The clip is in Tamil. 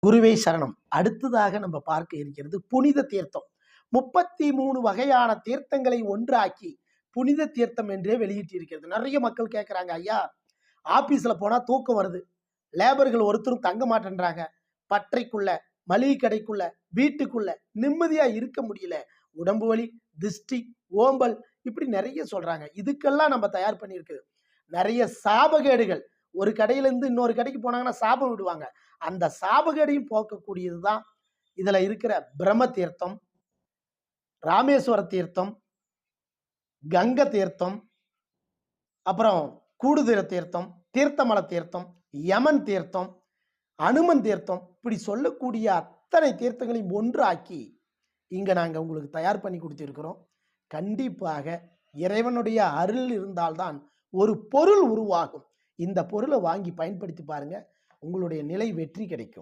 குருவே சரணம். அடுத்ததாக நம்ம பார்க்க இருக்கிறது புனித தீர்த்தம். 33 வகையான தீர்த்தங்களை ஒன்றாக்கி புனித தீர்த்தம் என்றே வெளியிட்டிருக்கிறது. நிறைய மக்கள் கேட்கிறாங்க, ஐயா ஆபீஸ்ல போனா தூக்கம் வருது, லேபர்கள் ஒருத்தரும் தங்க மாட்டேன்றாங்க, பற்றைக்குள்ள, மளிகை கடைக்குள்ள, வீட்டுக்குள்ள நிம்மதியா இருக்க முடியல, உடம்பு வலி, திஷ்டி, ஓம்பல், இப்படி நிறைய சொல்றாங்க. இதுக்கெல்லாம் நம்ம தயார் பண்ணியிருக்கு நிறைய சாபகேடுகள். ஒரு கடையில இருந்து இன்னொரு கடைக்கு போனாங்கன்னா சாபம் விடுவாங்க. அந்த சாபகேடையும் போக்கக்கூடியதுதான் இதுல இருக்கிற பிரம்ம தீர்த்தம், ராமேஸ்வர தீர்த்தம், கங்க தீர்த்தம், அப்புறம் கூடுதீர தீர்த்தம், தீர்த்தமல தீர்த்தம், யமன் தீர்த்தம், அனுமன் தீர்த்தம், இப்படி சொல்லக்கூடிய அத்தனை தீர்த்தங்களையும் ஒன்றாக்கி இங்க நாங்க உங்களுக்கு தயார் பண்ணி கொடுத்திருக்கிறோம். கண்டிப்பாக இறைவனுடைய அருள் இருந்தால்தான் ஒரு பொருள் உருவாகும். இந்த பொருளை வாங்கி பயன்படுத்தி பாருங்க, உங்களுடைய நிலை வெற்றி கிடைக்கும்.